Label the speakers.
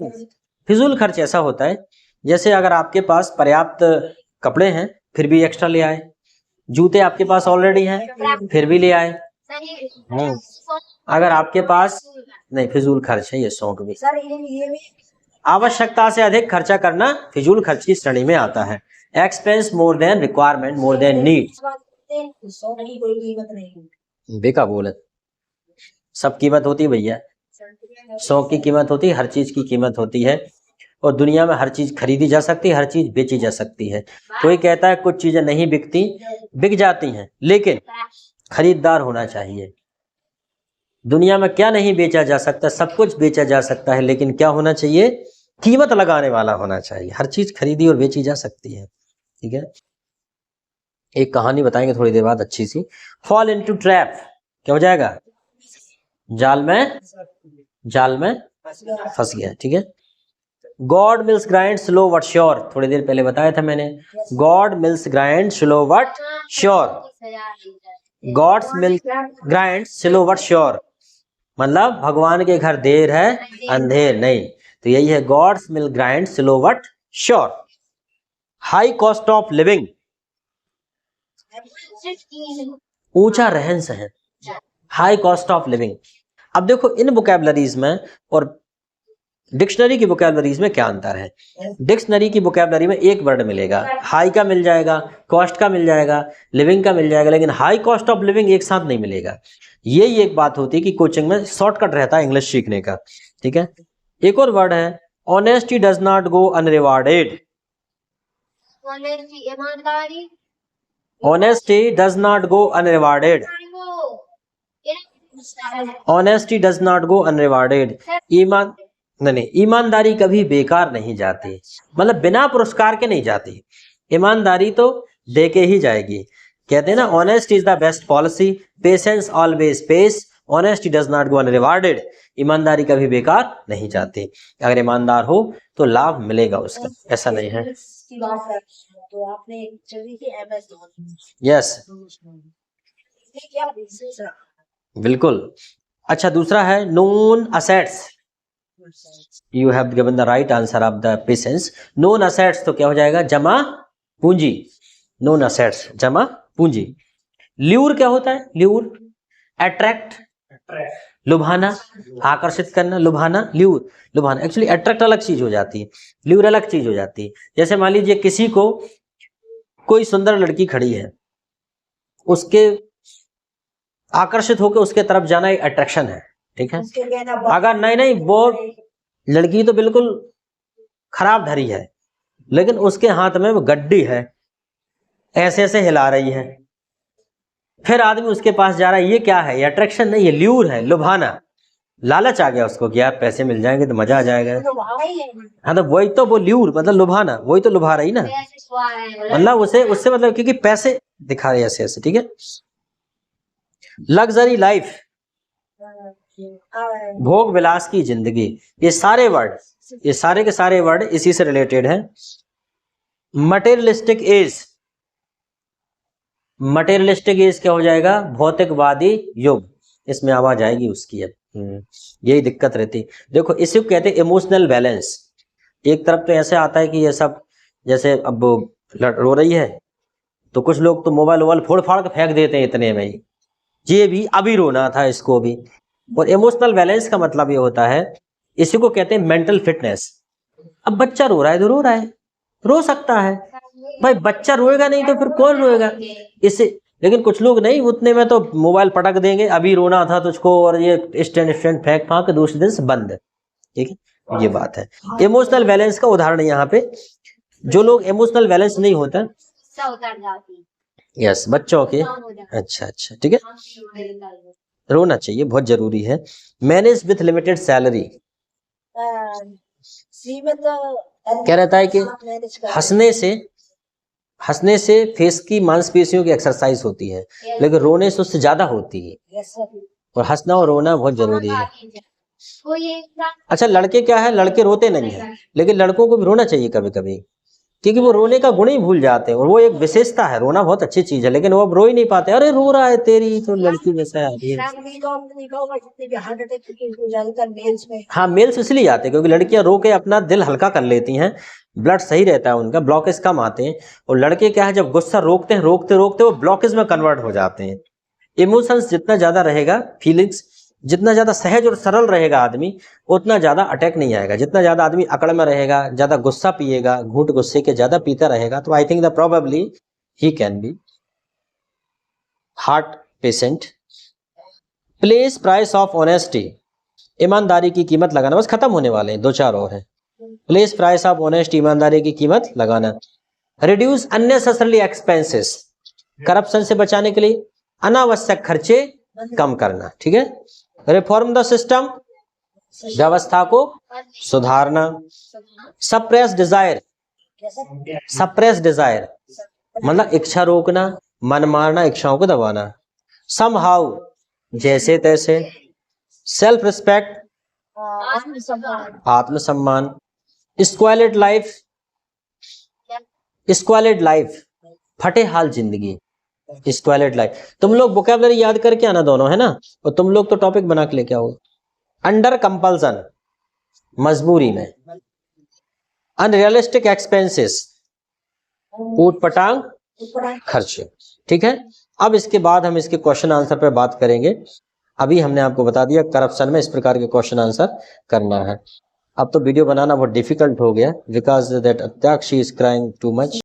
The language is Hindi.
Speaker 1: फिजूल खर्च ऐसा होता है जैसे अगर आपके पास पर्याप्त कपड़े हैं फिर भी एक्स्ट्रा ले आए, जूते आपके पास ऑलरेडी हैं फिर भी ले आए। अगर आपके पास नहीं, फिजूल खर्च है ये शौक भी। आवश्यकता से अधिक खर्चा करना फिजूल खर्च की श्रेणी में आता है। Expense more than requirement more than need. बेका बोले सब कीमत होती है भैया, शौक की कीमत होती है, हर चीज की कीमत होती है। और दुनिया में हर चीज खरीदी जा सकती है, हर चीज बेची जा सकती है। कोई कहता है कुछ चीजें नहीं बिकती, बिक जाती हैं, लेकिन खरीदार होना चाहिए। दुनिया में क्या नहीं बेचा जा सकता, सब कुछ बेचा जा सकता है, लेकिन क्या होना चाहिए, कीमत लगाने वाला होना चाहिए। हर चीज खरीदी और बेची जा सकती है, ठीक है। एक कहानी बताएंगे थोड़ी देर बाद अच्छी सी। फॉल इनटू ट्रैप, क्या हो जाएगा, जाल में फंस गया, ठीक है। God mills grind slow but sure, थोड़ी देर पहले बताया था मैंने। God mills grind slow but sure, God's milk grind slow but sure, मतलब भगवान के घर देर है अंधेर नहीं। तो यही है God's milk grind slow but sure. High cost of living, ऊंचा रहन सहन, हाई कॉस्ट ऑफ लिविंग। अब देखो इन वोकैबुलरीज में और डिक्शनरी की वोकैबुलरीज में क्या अंतर है। डिक्शनरी की वोकैबुलरी में एक वर्ड मिलेगा, हाई का मिल जाएगा, कॉस्ट का मिल जाएगा, लिविंग का मिल जाएगा, लेकिन हाई कॉस्ट ऑफ लिविंग एक साथ नहीं मिलेगा। यही एक बात होती है कि कोचिंग में शॉर्टकट रहता है इंग्लिश सीखने का, ठीक है। एक और वर्ड है honesty does not go unrewarded. Honesty does not go unrewarded, honesty does not go unrewarded. ईमानदारी कभी बेकार नहीं जाती, मतलब बिना पुरस्कार के नहीं जाती। ईमानदारी तो दे के ही जाएगी। कहते हैं ना honest is the best policy, patience always pays, honesty does not go unrewarded. ईमानदारी कभी बेकार नहीं जाती, अगर ईमानदार हो तो लाभ मिलेगा उसका, ऐसा नहीं है। तो आपने यस बिल्कुल। अच्छा दूसरा है known assets, you have given the right answer of the patience. Known assets तो क्या हो जाएगा, जमा पूंजी। नोन असेट्स जमा पूंजी। ल्यूर क्या होता है, ल्यूर अट्रैक्ट, लुभाना, आकर्षित करना, लुभाना, ल्यूर लुभाना। एक्चुअली अट्रैक्ट अलग चीज हो जाती है, ल्यूर अलग चीज हो जाती है। जैसे मान लीजिए किसी को कोई सुंदर लड़की खड़ी है, उसके आकर्षित होकर उसके तरफ जाना एक अट्रैक्शन है, ठीक है। अगर नहीं वो लड़की तो बिल्कुल खराब धरी है, लेकिन उसके हाथ में वो गड्डी है, ऐसे ऐसे हिला रही है, फिर आदमी उसके पास जा रहा है, ये क्या है, ये अट्रैक्शन नहीं, ये ल्यूर है, लुभाना। लालच आ गया उसको कि यार पैसे मिल जाएंगे तो मजा आ जाएगा। हाँ तो वही तो, वो ल्यूर मतलब लुभाना, वही तो लुभा रही ना, मतलब उससे मतलब क्योंकि पैसे दिखा रहे ऐसे ऐसे, ठीक है। लग्जरी लाइफ, भोग विलास की जिंदगी। ये सारे वर्ड, ये सारे के सारे वर्ड इसी से रिलेटेड है। मटेरियलिस्टिक एज, मटेरियलिस्टिक एज क्या हो जाएगा, भौतिकवादी युग, इसमें आवाज आएगी उसकी। अब यही दिक्कत रहती। देखो इसे कहते हैं इमोशनल बैलेंस। एक तरफ तो ऐसे आता है कि ये सब, जैसे अब रो रही है तो कुछ लोग तो मोबाइल वोबाइल फोड़ फाड़ के फेंक देते हैं इतने में ही, ये भी अभी रोना था इसको भी। और इमोशनल बैलेंस का मतलब ये होता है, इसी को कहते हैं मेंटल फिटनेस। अब बच्चा रो रहा है तो रो रहा है, रो सकता है भाई, बच्चा रोएगा नहीं तो फिर कौन रोएगा इससे। लेकिन कुछ लोग नहीं, उतने में तो मोबाइल पटक देंगे, अभी रोना था तुझको, और ये स्टैंड फेंक फाक के दूसरे दिन से बंद, ठीक है। ये बात है इमोशनल बैलेंस का उदाहरण। यहाँ पे जो लोग इमोशनल बैलेंस नहीं होता, यस बच्चों के, अच्छा अच्छा ठीक है, रोना चाहिए, बहुत जरूरी है। मैनेज विथ लिमिटेड सैलरी, क्या रहता है कि हंसने से फेस की मांसपेशियों की एक्सरसाइज होती है, लेकिन रोने से उससे ज्यादा होती है। और हंसना और रोना बहुत जरूरी है। अच्छा लड़के क्या है, लड़के रोते नहीं है, लेकिन लड़कों को भी रोना चाहिए कभी कभी। क्योंकि वो रोने का गुण ही भूल जाते हैं, और वो एक विशेषता है, रोना बहुत अच्छी चीज है, लेकिन वो अब रो ही नहीं पाते। अरे रो रहा है, तेरी तो लड़की वैसा आ रही है। हाँ, मेल्स इसलिए आते हैं क्योंकि लड़कियां रो के अपना दिल हल्का कर लेती हैं, ब्लड सही रहता है उनका, ब्लॉकेज कम आते हैं। और लड़के क्या है, जब गुस्सा रोकते हैं, रोकते रोकते वो ब्लॉकेज में कन्वर्ट हो जाते हैं। इमोशंस जितना ज्यादा रहेगा, फीलिंग्स जितना ज्यादा सहज और सरल रहेगा आदमी, उतना ज्यादा अटैक नहीं आएगा। जितना ज्यादा आदमी अकड़ में रहेगा, ज्यादा गुस्सा पिएगा, घूंट गुस्से के ज्यादा पीता रहेगा, तो I think the probably he can be heart patient. Place price of honesty, ईमानदारी की कीमत लगाना। बस खत्म होने वाले हैं, 2-4 और हैं। प्लेस प्राइस ऑफ ऑनेस्ट, ईमानदारी की कीमत लगाना। रिड्यूस अननेसेसरी एक्सपेंसेस, करप्शन से बचाने के लिए अनावश्यक खर्चे कम करना। ठीक है। रिफॉर्म द सिस्टम, व्यवस्था को सुधारना। सप्रेस डिजायर, सप्रेस डिजायर मतलब इच्छा रोकना, मन मारना, इच्छाओं को दबाना। समहाउ, जैसे तैसे। सेल्फ रिस्पेक्ट, आत्मसम्मान। स्क्वालिड लाइफ, स्क्वालिड लाइफ फटे हाल जिंदगी, स्क्वालिड लाइफ। तुम लोग वोकैबुलरी याद करके आना दोनों, है ना, और तुम लोग तो टॉपिक बना के लेके आओ। अंडर कंपल्सन, मजबूरी में। अनरियलिस्टिक एक्सपेंसेस, ऊट पटांग खर्चे। ठीक है। अब इसके बाद हम इसके क्वेश्चन आंसर पे बात करेंगे। अभी हमने आपको बता दिया करप्शन में इस प्रकार के क्वेश्चन आंसर करना है। अब तो वीडियो बनाना बहुत डिफिकल्ट हो गया बिकॉज दैट अत्याक्षी इज क्राइंग टू मच।